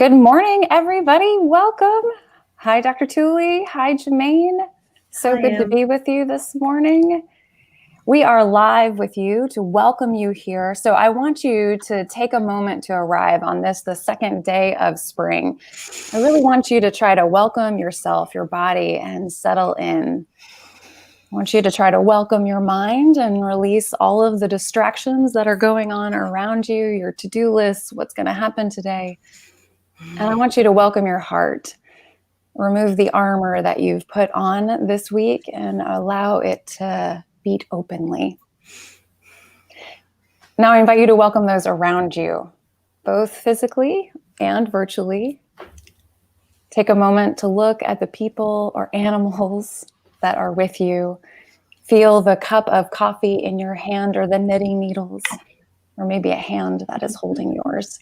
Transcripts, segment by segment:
Good morning, everybody. Welcome. Hi, Dr. Tuli. Hi, Jermaine. So good to be with you this morning. We are live with you to welcome you here. So I want you to take a moment to arrive on this, the second day of spring. I really want you to try to welcome yourself, your body, and settle in. I want you to try to welcome your mind and release all of the distractions that are going on around you, your to-do lists, what's going to happen today. And I want you to welcome your heart. Remove the armor that you've put on this week and allow it to beat openly. Now I invite you to welcome those around you, both physically and virtually. Take a moment to look at the people or animals that are with you. Feel the cup of coffee in your hand or the knitting needles, or maybe a hand that is holding yours.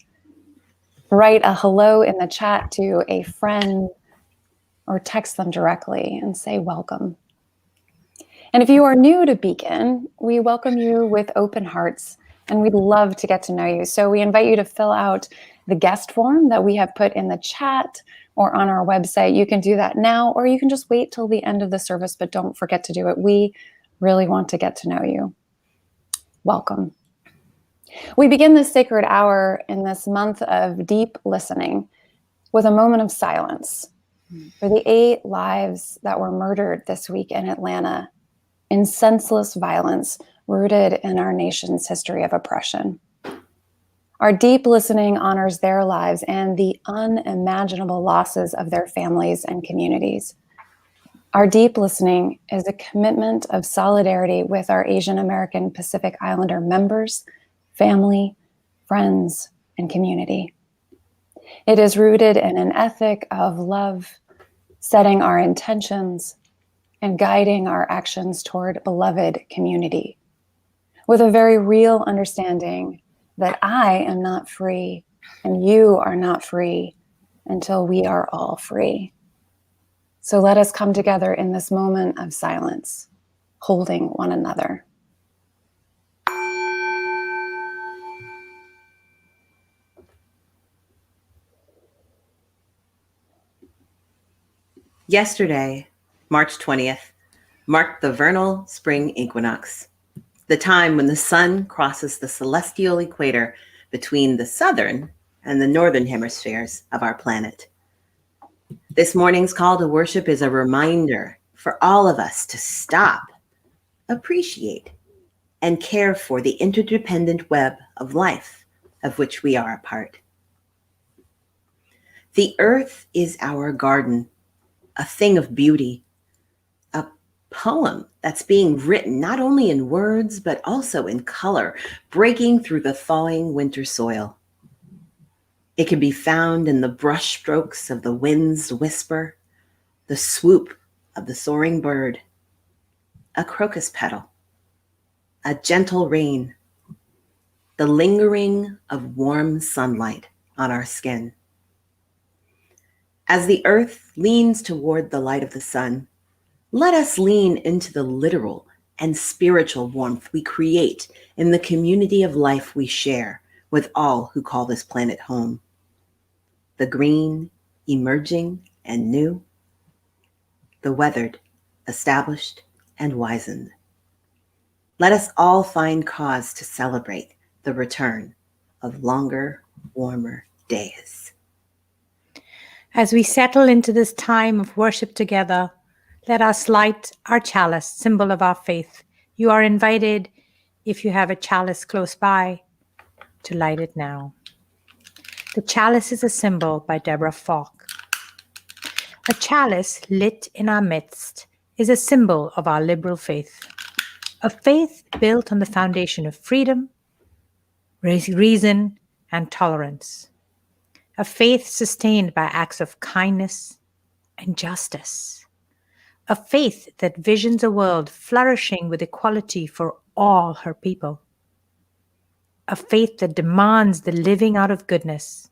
Write a hello in the chat to a friend or text them directly and say welcome. And if you are new to Beacon, we welcome you with open hearts and we'd love to get to know you. So we invite you to fill out the guest form that we have put in the chat or on our website. You can do that now, or you can just wait till the end of the service, but don't forget to do it. We really want to get to know you. Welcome. We begin this sacred hour in this month of deep listening with a moment of silence for the 8 lives that were murdered this week in Atlanta in senseless violence rooted in our nation's history of oppression. Our deep listening honors their lives and the unimaginable losses of their families and communities. Our deep listening is a commitment of solidarity with our Asian American Pacific Islander members, family, friends, and community. It is rooted in an ethic of love, setting our intentions, and guiding our actions toward beloved community, with a very real understanding that I am not free and you are not free until we are all free. So let us come together in this moment of silence, holding one another. Yesterday, March 20th, marked the vernal spring equinox, the time when the sun crosses the celestial equator between the southern and the northern hemispheres of our planet. This morning's call to worship is a reminder for all of us to stop, appreciate, and care for the interdependent web of life of which we are a part. The earth is our garden, a thing of beauty, a poem that's being written not only in words, but also in color, breaking through the thawing winter soil. It can be found in the brush strokes of the wind's whisper, the swoop of the soaring bird, a crocus petal, a gentle rain, the lingering of warm sunlight on our skin. As the earth leans toward the light of the sun, let us lean into the literal and spiritual warmth we create in the community of life we share with all who call this planet home. The green, emerging, and new. The weathered, established, and wizened. Let us all find cause to celebrate the return of longer, warmer days. As we settle into this time of worship together, let us light our chalice, symbol of our faith. You are invited, if you have a chalice close by, to light it now. The Chalice is a Symbol by Deborah Falk. A chalice lit in our midst is a symbol of our liberal faith, a faith built on the foundation of freedom, reason, and tolerance. A faith sustained by acts of kindness and justice. A faith that visions a world flourishing with equality for all her people. A faith that demands the living out of goodness.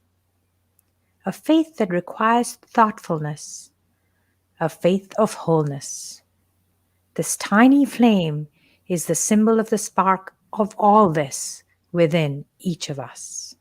A faith that requires thoughtfulness. A faith of wholeness. This tiny flame is the symbol of the spark of all this within each of us.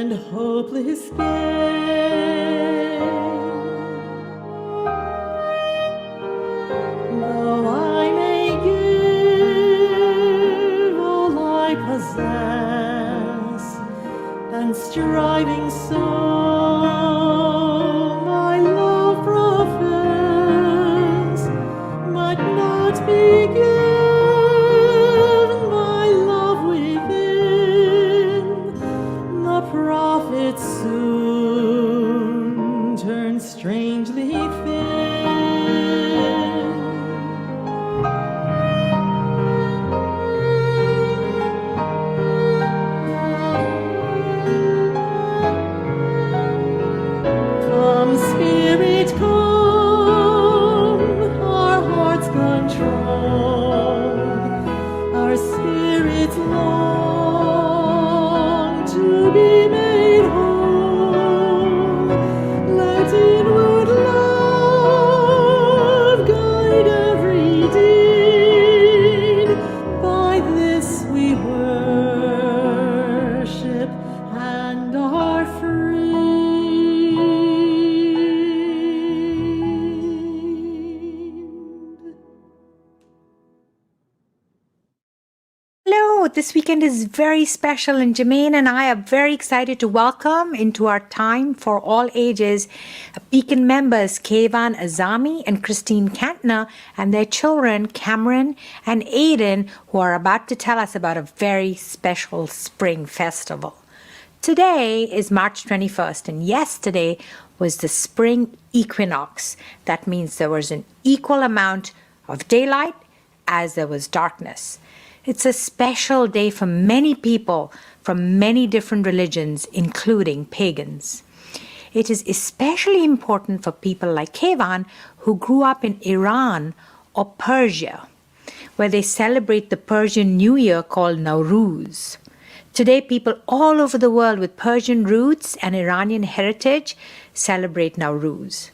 and hopeless gain. Though I may give all I possess, and striving so my love profess, but not be given my love within, the prophet soon turns strangely thin. Come, Spirit, come, our hearts control, our spirits long to be made whole. Let inward love guide every deed. By this we worship and are free. Hello, this weekend is very special, and Jermaine and I are very excited to welcome into our time for all ages Beacon members Kayvan Azami and Christine Kantner and their children Cameron and Aiden, who are about to tell us about a very special spring festival. Today is March 21st, and yesterday was the spring equinox. That means there was an equal amount of daylight as there was darkness. It's a special day for many people from many different religions, including pagans. It is especially important for people like Kayvan, who grew up in Iran or Persia, where they celebrate the Persian New Year called Nowruz. Today, people all over the world with Persian roots and Iranian heritage celebrate Nowruz.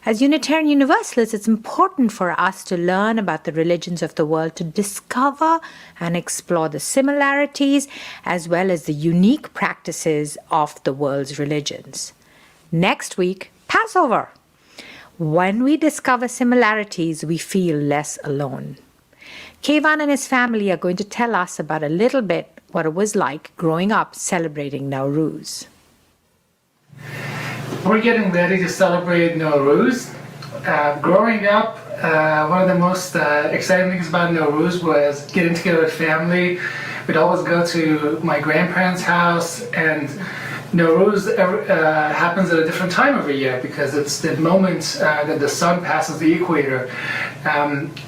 As Unitarian Universalists, it's important for us to learn about the religions of the world, to discover and explore the similarities as well as the unique practices of the world's religions. Next week, Passover. When we discover similarities, we feel less alone. Kayvan and his family are going to tell us about a little bit what it was like growing up celebrating Nowruz. We're getting ready to celebrate Nowruz. Growing up, one of the most exciting things about Nowruz was getting together with family. We'd always go to my grandparents' house, and Nowruz happens at a different time every year because it's the moment that the sun passes the equator.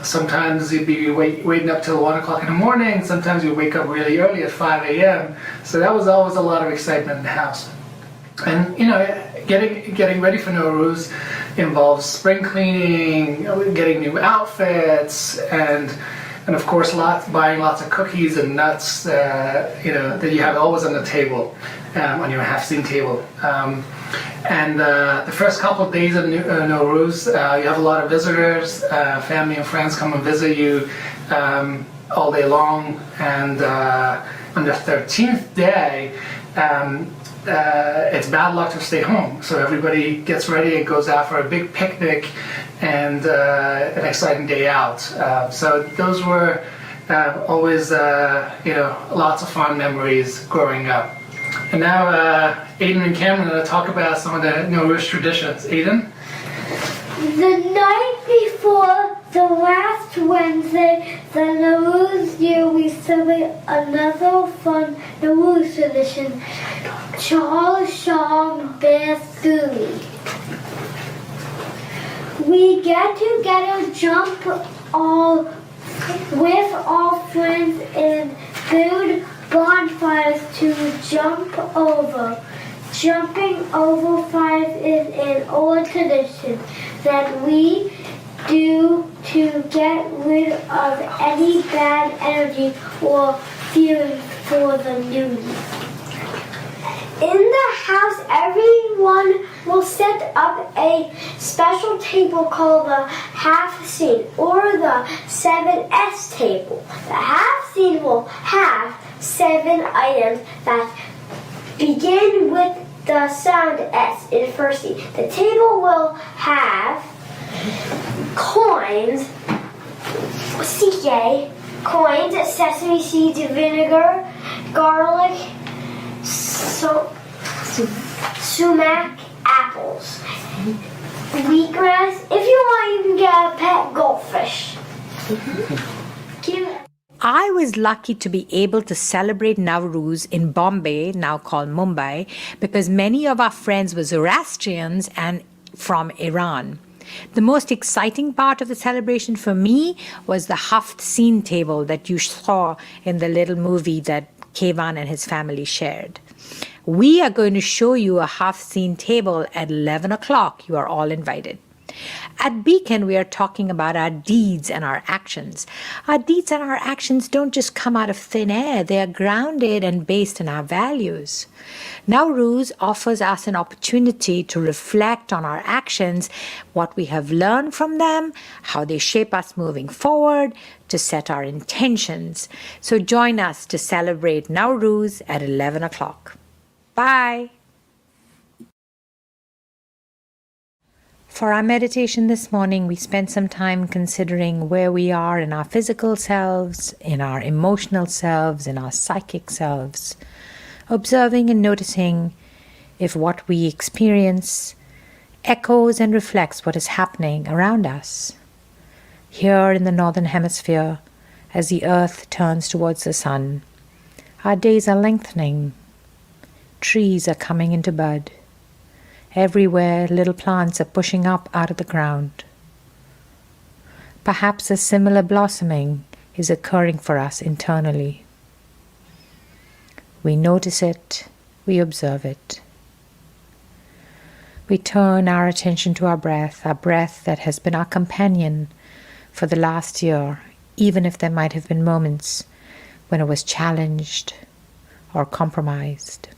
Sometimes you'd be waiting up till 1 o'clock in the morning, sometimes you'd wake up really early at 5 a.m. So that was always a lot of excitement in the house. And getting ready for Nowruz involves spring cleaning, getting new outfits, and of course buying lots of cookies and nuts that you have always on the table, on your half-seen table. And the first couple of days of Nowruz, you have a lot of visitors, family and friends come and visit you all day long. And on the 13th day, it's bad luck to stay home. So everybody gets ready and goes out for a big picnic and an exciting day out. So those were always, lots of fun memories growing up. And now Aiden and Cameron are going to talk about some of the Nowruz traditions. Aiden? The night before the last Wednesday, the Nowruz year, we celebrate another fun Nowruz tradition, Chal Sham Bear Tuli. We get together, jump with all friends and build bonfires to jump over. Jumping over fires is an old tradition that we do to get rid of any bad energy or feelings for the new year. In the house, everyone will set up a special table called the half scene or the 7S table. The half scene will have 7 items that begin with the sound S in first C. The table will have coins, CK, coins, sesame seeds, vinegar, garlic, sumac, apples, wheatgrass. If you want, you can get a pet goldfish. I was lucky to be able to celebrate Nowruz in Bombay, now called Mumbai, because many of our friends were Zoroastrians and from Iran. The most exciting part of the celebration for me was the Haft scene table that you saw in the little movie that Kevan and his family shared. We are going to show you a Haft scene table at 11 o'clock. You are all invited. At Beacon, we are talking about our deeds and our actions. Our deeds and our actions don't just come out of thin air. They are grounded and based in our values. Nowruz offers us an opportunity to reflect on our actions, what we have learned from them, how they shape us moving forward, to set our intentions. So join us to celebrate Nowruz at 11 o'clock. Bye. For our meditation this morning, we spent some time considering where we are in our physical selves, in our emotional selves, in our psychic selves, observing and noticing if what we experience echoes and reflects what is happening around us. Here in the Northern Hemisphere, as the earth turns towards the sun, our days are lengthening. Trees are coming into bud. Everywhere, little plants are pushing up out of the ground. Perhaps a similar blossoming is occurring for us internally. We notice it, we observe it. We turn our attention to our breath that has been our companion for the last year, even if there might have been moments when it was challenged or compromised.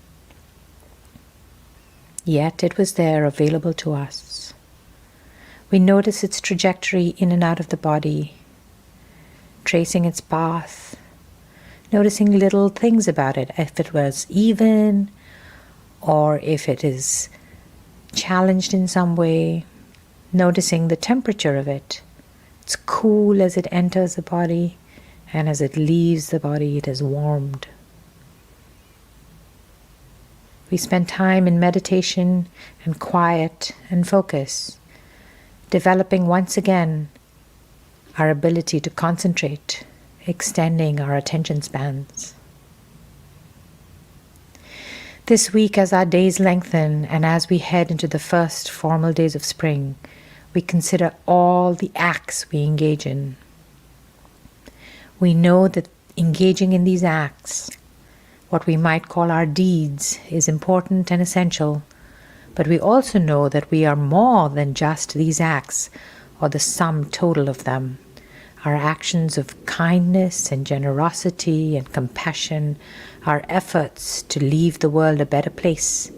Yet it was there, available to us. We notice its trajectory in and out of the body, tracing its path, noticing little things about it, if it was even or if it is challenged in some way, noticing the temperature of it. It's cool as it enters the body, and as it leaves the body, it is warmed. We spend time in meditation and quiet and focus, developing once again our ability to concentrate, extending our attention spans. This week, as our days lengthen and as we head into the first formal days of spring, we consider all the acts we engage in. We know that engaging in these acts, what we might call our deeds, is important and essential, but we also know that we are more than just these acts or the sum total of them. Our actions of kindness and generosity and compassion, our efforts to leave the world a better place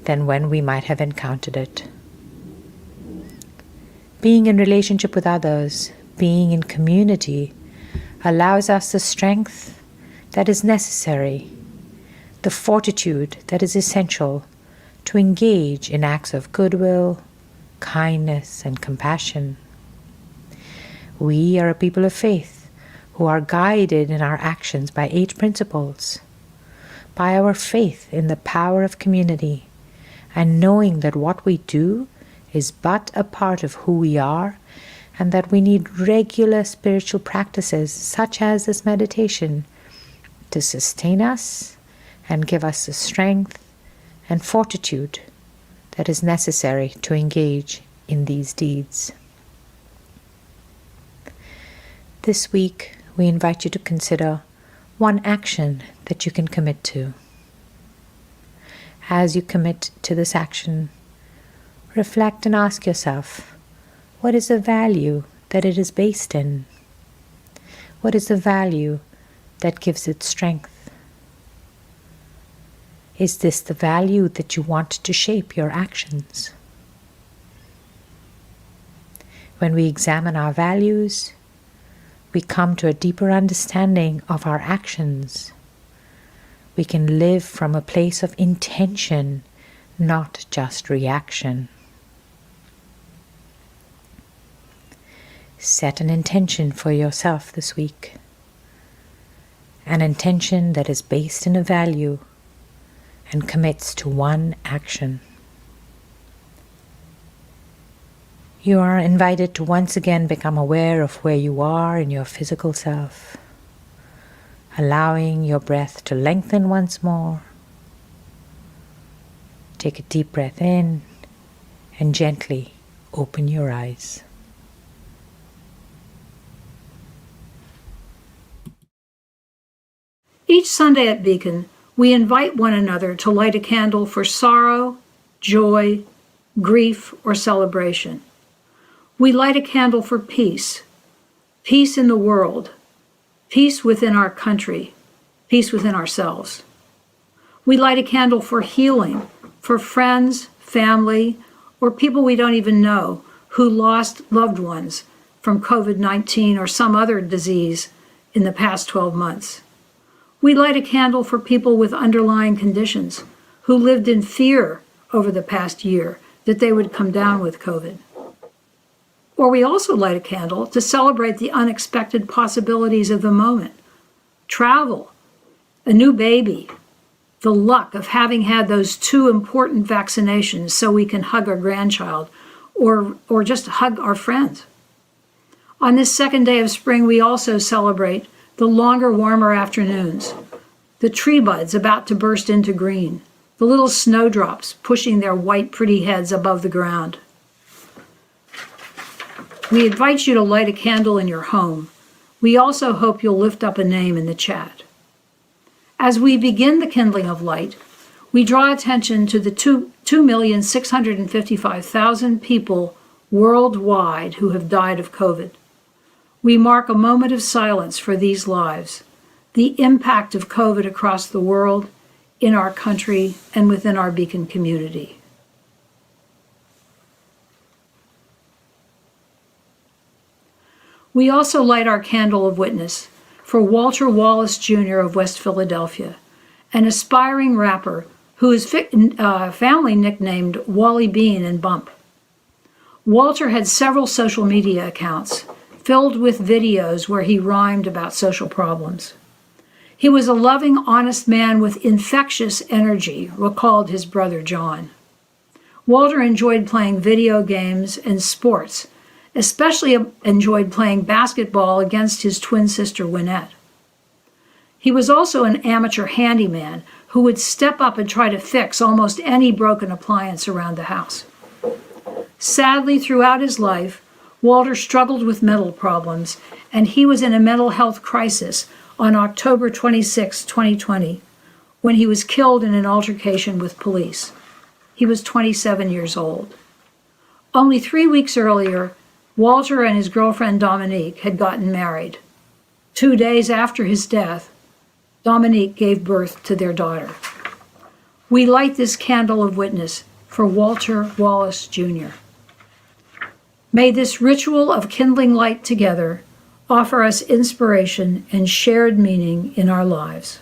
than when we might have encountered it. Being in relationship with others, being in community, allows us the strength that is necessary, the fortitude that is essential to engage in acts of goodwill, kindness, and compassion. We are a people of faith who are guided in our actions by 8 principles, by our faith in the power of community, and knowing that what we do is but a part of who we are, and that we need regular spiritual practices such as this meditation to sustain us and give us the strength and fortitude that is necessary to engage in these deeds. This week, we invite you to consider one action that you can commit to. As you commit to this action, reflect and ask yourself, what is the value that it is based in? What is the value that gives it strength? Is this the value that you want to shape your actions? When we examine our values, we come to a deeper understanding of our actions. we can live from a place of intention, not just reaction. Set an intention for yourself this week. An intention that is based in a value and commits to one action. You are invited to once again become aware of where you are in your physical self, allowing your breath to lengthen once more. Take a deep breath in and gently open your eyes. Each Sunday at Beacon, we invite one another to light a candle for sorrow, joy, grief, or celebration. We light a candle for peace, peace in the world, peace within our country, peace within ourselves. We light a candle for healing, for friends, family, or people we don't even know who lost loved ones from COVID-19 or some other disease in the past 12 months. We light a candle for people with underlying conditions who lived in fear over the past year that they would come down with COVID. Or we also light a candle to celebrate the unexpected possibilities of the moment. Travel, a new baby, the luck of having had those 2 important vaccinations so we can hug our grandchild or just hug our friends. On this second day of spring, we also celebrate the longer, warmer afternoons, the tree buds about to burst into green, the little snowdrops pushing their white, pretty heads above the ground. We invite you to light a candle in your home. We also hope you'll lift up a name in the chat. As we begin the kindling of light, we draw attention to the 2,655,000 people worldwide who have died of COVID. We mark a moment of silence for these lives, the impact of COVID across the world, in our country, and within our Beacon community. We also light our candle of witness for Walter Wallace Jr. of West Philadelphia, an aspiring rapper who is family nicknamed Wally Bean and Bump. Walter had several social media accounts filled with videos where he rhymed about social problems. He was a loving, honest man with infectious energy, recalled his brother John. Walter enjoyed playing video games and sports, especially enjoyed playing basketball against his twin sister Wynette. He was also an amateur handyman who would step up and try to fix almost any broken appliance around the house. Sadly, throughout his life, Walter struggled with mental problems, and he was in a mental health crisis on October 26, 2020, when he was killed in an altercation with police. He was 27 years old. Only 3 weeks earlier, Walter and his girlfriend Dominique had gotten married. 2 days after his death, Dominique gave birth to their daughter. We light this candle of witness for Walter Wallace Jr. May this ritual of kindling light together offer us inspiration and shared meaning in our lives.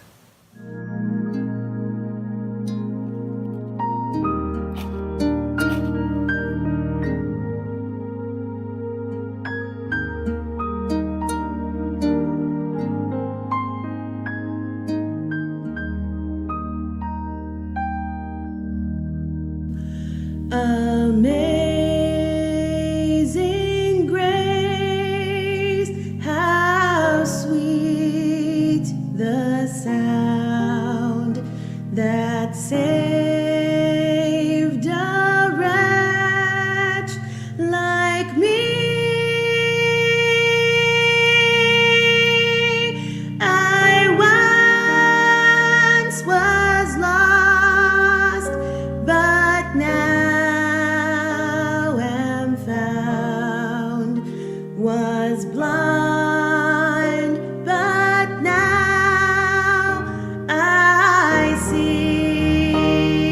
Amazing grace, how sweet the sound that saved a wretch like me. I once was lost, but now am found, was blind, but now I see.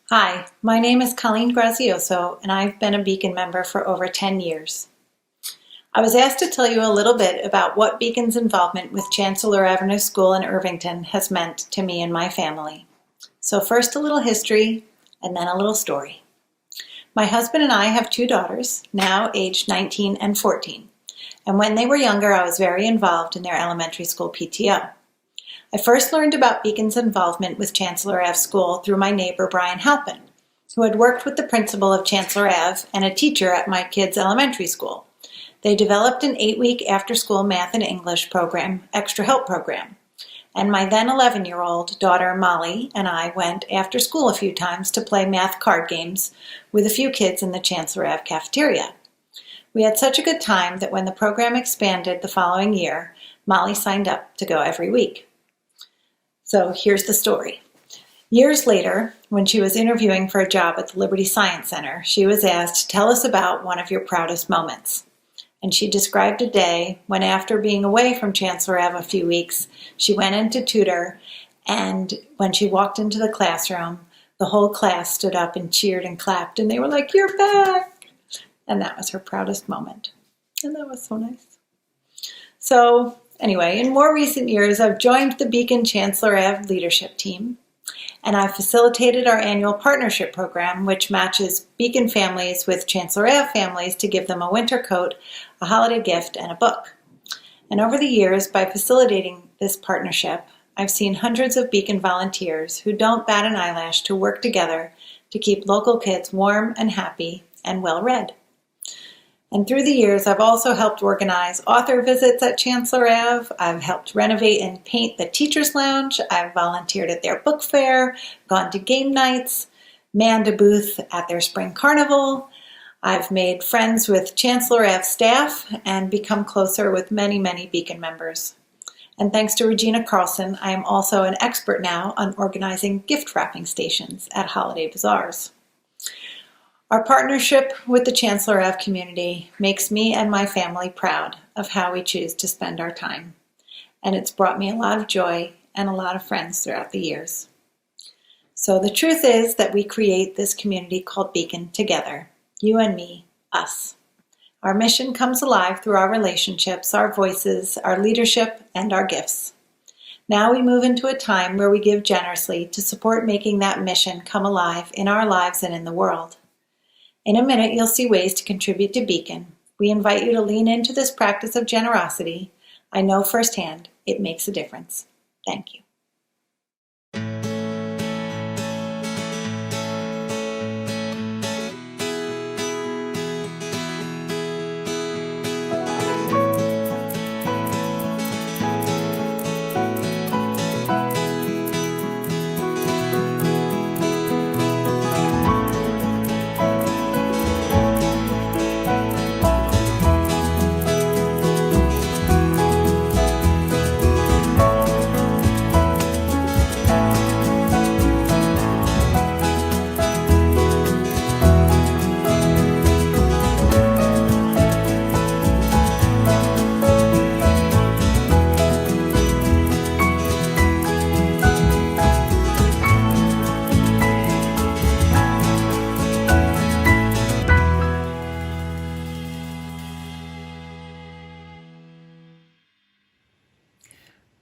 Hi, my name is Colleen Grazioso, and I've been a Beacon member for over 10 years. I was asked to tell you a little bit about what Beacon's involvement with Chancellor Avenue School in Irvington has meant to me and my family. So first a little history, and then a little story. My husband and I have 2 daughters, now aged 19 and 14, and when they were younger I was very involved in their elementary school PTO. I first learned about Beacon's involvement with Chancellor Ave School through my neighbor Brian Halpin, who had worked with the principal of Chancellor Ave and a teacher at my kids' elementary school. They developed an 8-week after-school math and English program, extra help program, and my then 11-year-old daughter Molly and I went after school a few times to play math card games with a few kids in the Chancellor Ave cafeteria. We had such a good time that when the program expanded the following year, Molly signed up to go every week. So here's the story. Years later, when she was interviewing for a job at the Liberty Science Center, she was asked, "Tell us about one of your proudest moments." And she described a day when, after being away from Chancellor Ave a few weeks, she went in to tutor, and when she walked into the classroom, the whole class stood up and cheered and clapped, and they were like, "You're back!" And that was her proudest moment. And that was so nice. So, anyway, in more recent years, I've joined the Beacon Chancellor Ave leadership team, and I've facilitated our annual partnership program, which matches Beacon families with Chancellor Ave families to give them a winter coat, a holiday gift, and a book. And over the years, by facilitating this partnership, I've seen hundreds of Beacon volunteers who don't bat an eyelash to work together to keep local kids warm and happy and well-read. And through the years, I've also helped organize author visits at Chancellor Ave. I've helped renovate and paint the Teacher's Lounge. I've volunteered at their book fair, gone to game nights, manned a booth at their spring carnival. I've made friends with Chancellor Ave staff and become closer with many, many Beacon members. And thanks to Regina Carlson, I am also an expert now on organizing gift wrapping stations at holiday bazaars. Our partnership with the Chancellor Ave community makes me and my family proud of how we choose to spend our time. And it's brought me a lot of joy and a lot of friends throughout the years. So the truth is that we create this community called Beacon together, you and me, us. Our mission comes alive through our relationships, our voices, our leadership, and our gifts. Now we move into a time where we give generously to support making that mission come alive in our lives and in the world. In a minute, you'll see ways to contribute to Beacon. We invite you to lean into this practice of generosity. I know firsthand it makes a difference. Thank you.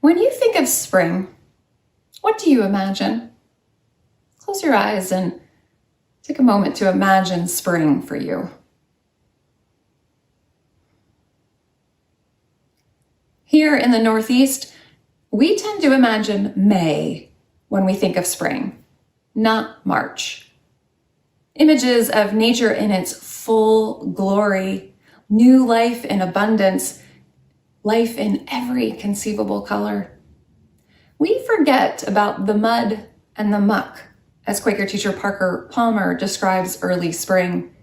When you think of spring, what do you imagine? Close your eyes and take a moment to imagine spring for you. Here in the Northeast, we tend to imagine May when we think of spring, not March. Images of nature in its full glory, new life in abundance, life in every conceivable color. We forget about the mud and the muck, as Quaker teacher Parker Palmer describes early spring.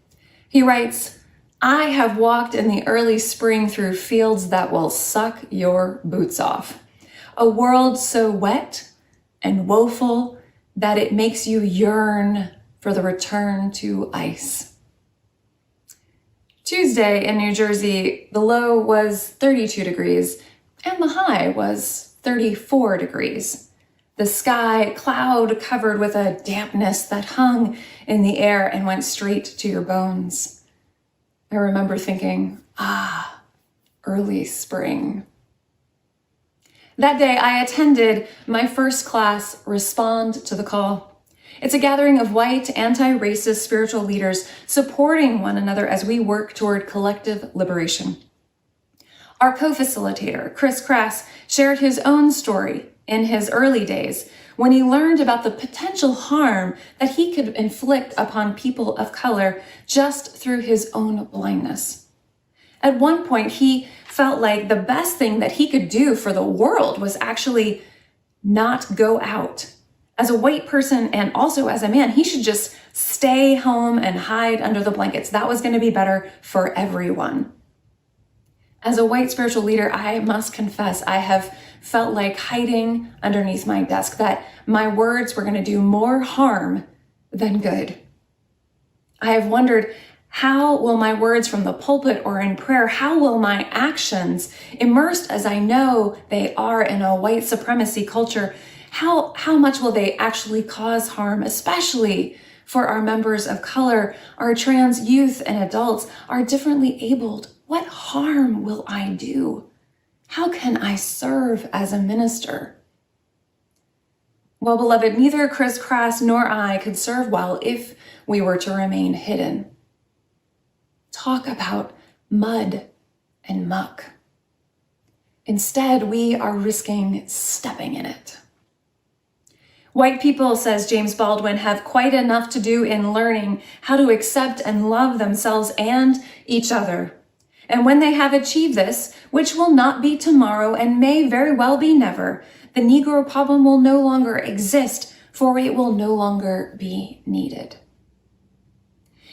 He writes, "I have walked in the early spring through fields that will suck your boots off. A world so wet and woeful that it makes you yearn for the return to ice." Tuesday in New Jersey, the low was 32 degrees and the high was 34 degrees. the sky cloud covered with a dampness that hung in the air and went straight to your bones. I remember thinking, early spring. That day, I attended my first class, Respond to the Call. It's a gathering of white, anti-racist spiritual leaders supporting one another as we work toward collective liberation. Our co-facilitator, Chris Crass, shared his own story in his early days when he learned about the potential harm that he could inflict upon people of color just through his own blindness. At one point, he felt like the best thing that he could do for the world was actually not go out. As a white person and also as a man, he should just stay home and hide under the blankets. That was going to be better for everyone. As a white spiritual leader, I must confess, I have felt like hiding underneath my desk, that my words were going to do more harm than good. I have wondered, how will my words from the pulpit or in prayer, how will my actions, immersed as I know they are in a white supremacy culture, how much will they actually cause harm, especially for our members of color, our trans youth and adults, our differently abled? What harm will I do? How can I serve as a minister? Well, beloved, neither Chris Crass nor I could serve well if we were to remain hidden. Talk about mud and muck. Instead, we are risking stepping in it. White people, says James Baldwin, have quite enough to do in learning how to accept and love themselves and each other. And when they have achieved this, which will not be tomorrow and may very well be never, the Negro problem will no longer exist, for it will no longer be needed.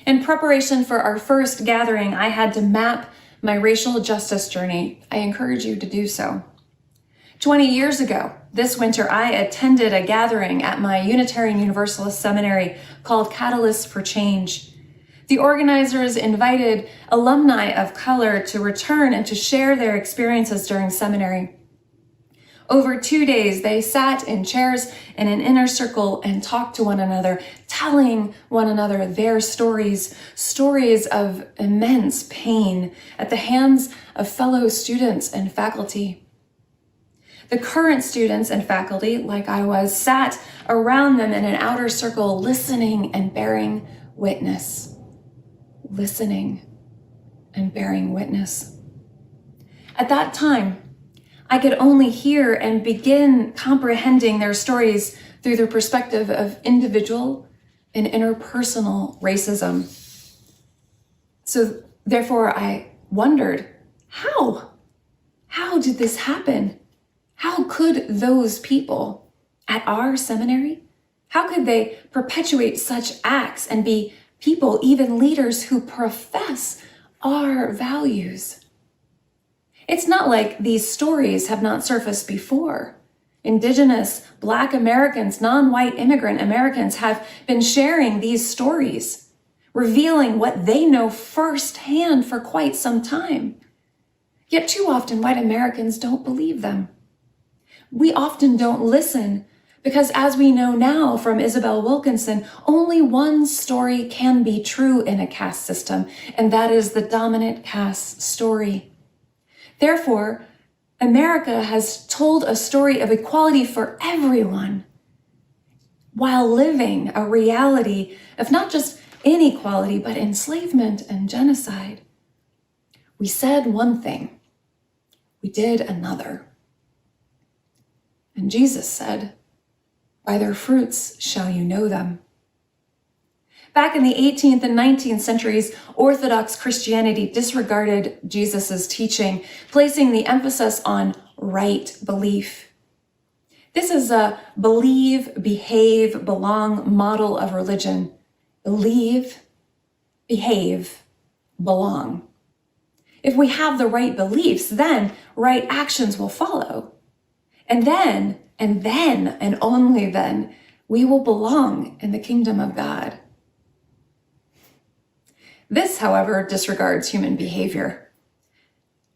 In preparation for our first gathering, I had to map my racial justice journey. I encourage you to do so. 20 years ago, this winter, I attended a gathering at my Unitarian Universalist seminary called Catalysts for Change. The organizers invited alumni of color to return and to share their experiences during seminary. Over 2 days, they sat in chairs in an inner circle and talked to one another, telling one another their stories of immense pain at the hands of fellow students and faculty. The current students and faculty, like I was, sat around them in an outer circle, listening and bearing witness. Listening and bearing witness. At that time, I could only hear and begin comprehending their stories through the perspective of individual and interpersonal racism. So therefore, I wondered, how did this happen? How could those people at our seminary, how could they perpetuate such acts and be people, even leaders who profess our values? It's not like these stories have not surfaced before. Indigenous, Black Americans, non-white immigrant Americans have been sharing these stories, revealing what they know firsthand for quite some time. Yet too often, white Americans don't believe them. We often don't listen because, as we know now from Isabel Wilkinson, only one story can be true in a caste system, and that is the dominant caste story. Therefore, America has told a story of equality for everyone while living a reality of not just inequality, but enslavement and genocide. We said one thing, we did another. And Jesus said, "By their fruits shall you know them." Back in the 18th and 19th centuries, Orthodox Christianity disregarded Jesus' teaching, placing the emphasis on right belief. This is a believe, behave, belong model of religion. Believe, behave, belong. If we have the right beliefs, then right actions will follow. And then, and only then, we will belong in the kingdom of God. This, however, disregards human behavior.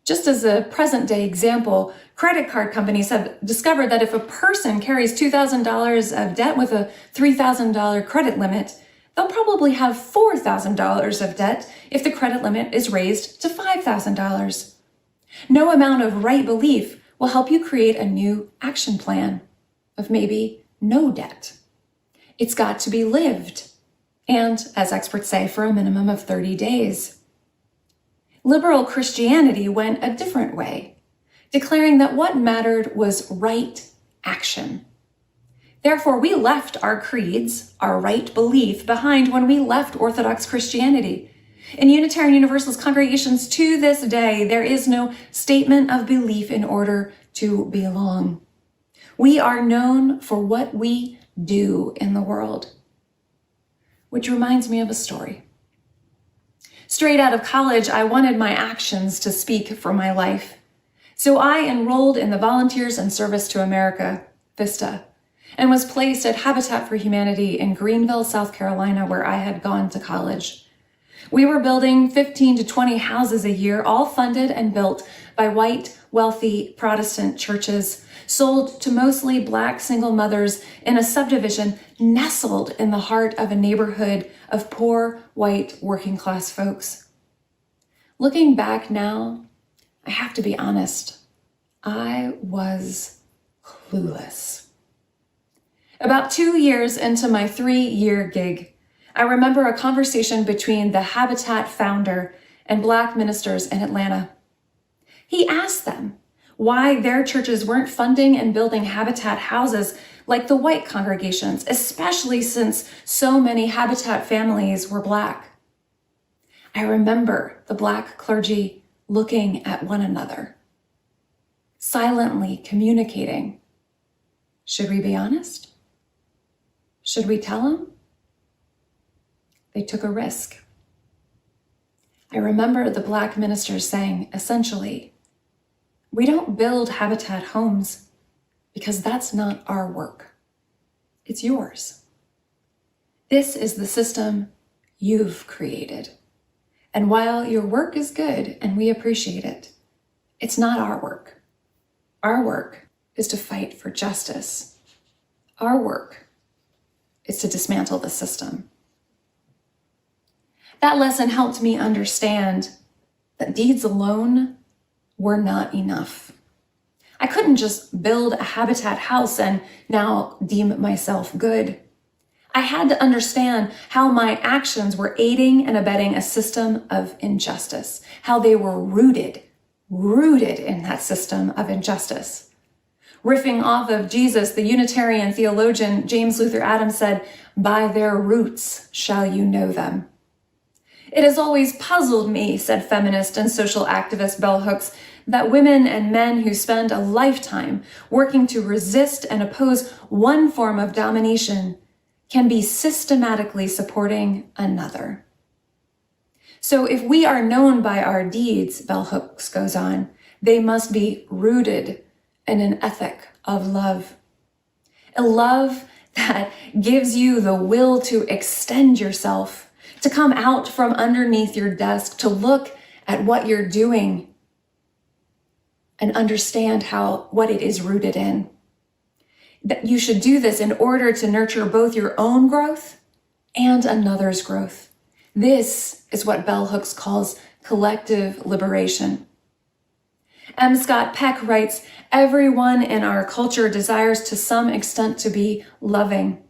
Just as a present day example, credit card companies have discovered that if a person carries $2,000 of debt with a $3,000 credit limit, they'll probably have $4,000 of debt if the credit limit is raised to $5,000. No amount of right belief will help you create a new action plan of maybe no debt. It's got to be lived, and, as experts say, for a minimum of 30 days. Liberal Christianity went a different way, declaring that what mattered was right action. Therefore, we left our creeds, our right belief, behind when we left Orthodox Christianity. In Unitarian Universalist congregations to this day, there is no statement of belief in order to belong. We are known for what we do in the world. Which reminds me of a story. Straight out of college, I wanted my actions to speak for my life. So I enrolled in the Volunteers in Service to America, VISTA, and was placed at Habitat for Humanity in Greenville, South Carolina, where I had gone to college. We were building 15 to 20 houses a year, all funded and built by white, wealthy Protestant churches, sold to mostly Black single mothers in a subdivision nestled in the heart of a neighborhood of poor, white, working-class folks. Looking back now, I have to be honest, I was clueless. About 2 years into my 3-year gig, I remember a conversation between the Habitat founder and Black ministers in Atlanta. He asked them why their churches weren't funding and building Habitat houses like the white congregations, especially since so many Habitat families were Black. I remember the Black clergy looking at one another, silently communicating. Should we be honest? Should we tell them? They took a risk. I remember the Black ministers saying, essentially, we don't build Habitat homes because that's not our work. It's yours. This is the system you've created. And while your work is good and we appreciate it, it's not our work. Our work is to fight for justice. Our work is to dismantle the system. That lesson helped me understand that deeds alone were not enough. I couldn't just build a Habitat house and now deem myself good. I had to understand how my actions were aiding and abetting a system of injustice, how they were rooted in that system of injustice. Riffing off of Jesus, the Unitarian theologian James Luther Adams said, "By their roots shall you know them." It has always puzzled me, said feminist and social activist bell hooks, that women and men who spend a lifetime working to resist and oppose one form of domination can be systematically supporting another. So if we are known by our deeds, bell hooks goes on, they must be rooted in an ethic of love. A love that gives you the will to extend yourself, to come out from underneath your desk, to look at what you're doing and understand what it is rooted in. That you should do this in order to nurture both your own growth and another's growth. This is what bell hooks calls collective liberation. M. Scott Peck writes, everyone in our culture desires to some extent to be loving,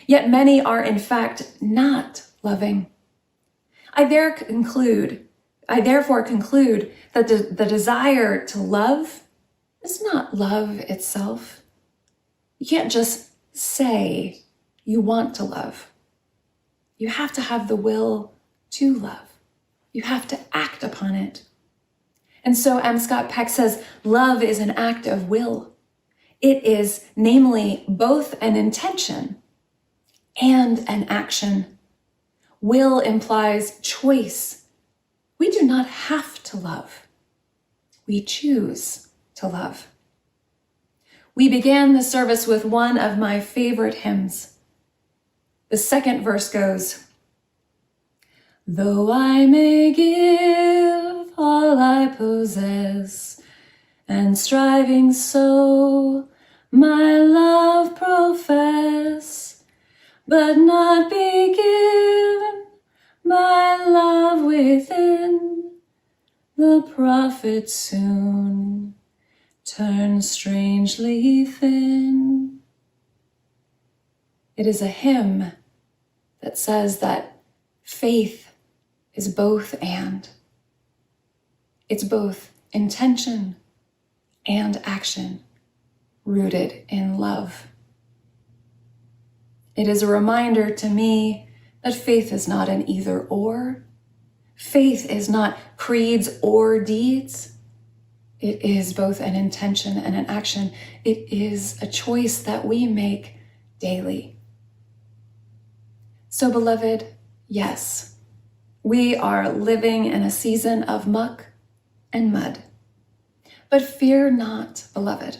yet many are in fact not loving. I therefore conclude that the desire to love is not love itself. You can't just say you want to love. You have to have the will to love. You have to act upon it. And so M. Scott Peck says, love is an act of will. It is, namely, both an intention and an action. Will implies choice. We do not have to love. We choose to love. We began the service with one of my favorite hymns. The second verse goes, though I may give all I possess, and striving so my love profess, but not be given my love within. The prophet soon turns strangely thin. It is a hymn that says that faith is both and. It's both intention and action rooted in love. It is a reminder to me that faith is not an either or. Faith is not creeds or deeds. It is both an intention and an action. It is a choice that we make daily. So, beloved, yes, we are living in a season of muck and mud. But fear not, beloved,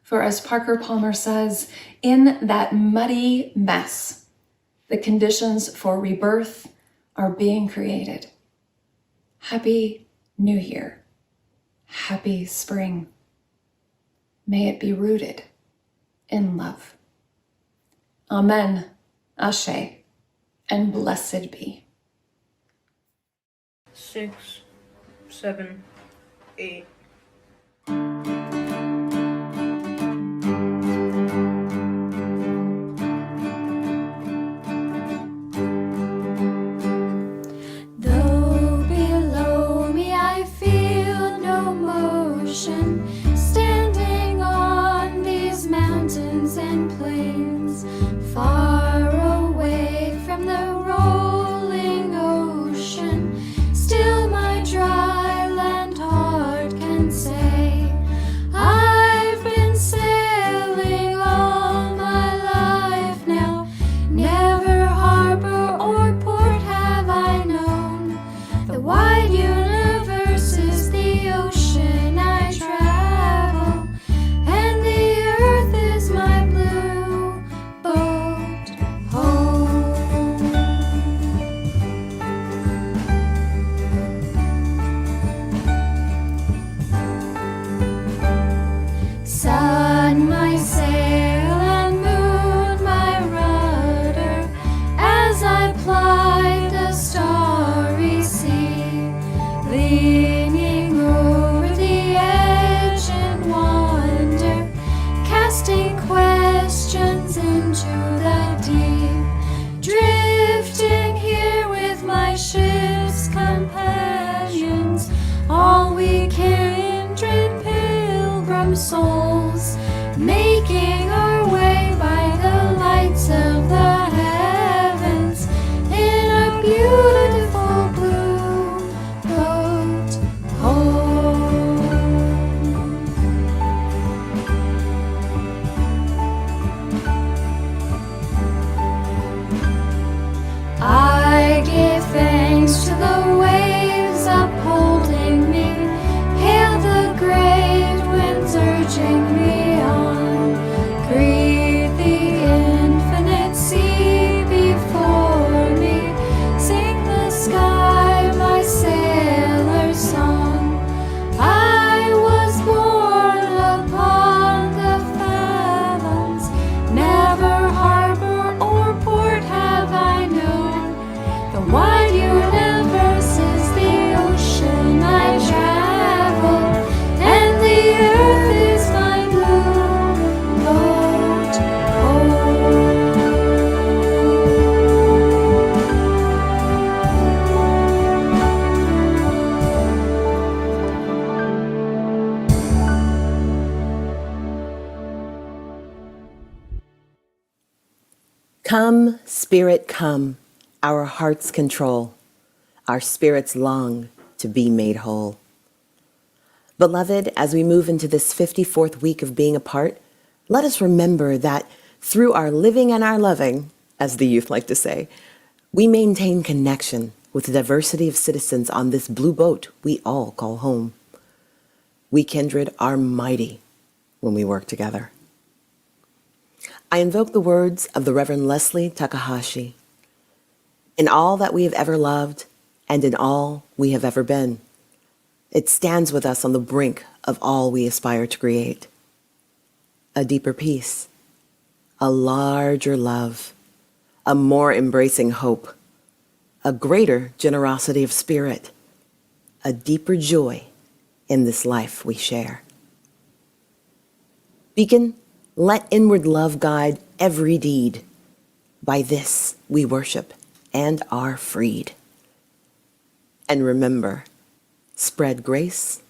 for as Parker Palmer says, in that muddy mess, the conditions for rebirth are being created. Happy New Year. Happy spring. May it be rooted in love. Amen, Ashe, and blessed be. 6, 7, 8. Though below me I feel no motion, standing on these mountains and plains, far away from the rolling ocean, still my dry land heart can say, I've been sailing all my life now, never harbor or port have I known. The wide universe is the ocean I travel, and the earth is my blue boat home. Sun, my sail, and moon, my rudder, as I plied the starry sea, leaning over the edge in wonder, casting questions into the deep, drifting here with my ship's companions, all we kindred pilgrim souls, making our way by the lights of the heavens in a beautiful blue boat home. I give thanks to the waves upholding me, hail the great winds urging me on, greet the infinite sea before me, sing the sky my sailor's song. I was born upon the fathoms, never harbor or port have I known. The wide universe is the ocean I travel, and the earth is my blue boat home. Come, Spirit, come, our hearts control, our spirits long to be made whole. Beloved, as we move into this 54th week of being apart, let us remember that through our living and our loving, as the youth like to say, we maintain connection with the diversity of citizens on this blue boat we all call home. We kindred are mighty when we work together. I invoke the words of the Reverend Leslie Takahashi. In all that we have ever loved, and in all we have ever been, It stands with us on the brink of all we aspire to create. A deeper peace, a larger love, a more embracing hope, a greater generosity of spirit, a deeper joy in this life we share. Beacon, let inward love guide every deed. By this we worship and are freed. And remember, spread grace,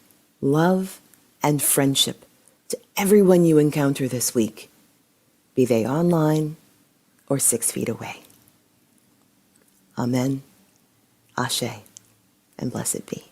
love, and friendship to everyone you encounter this week, be they online or 6 feet away. Amen, Ashe, and blessed be.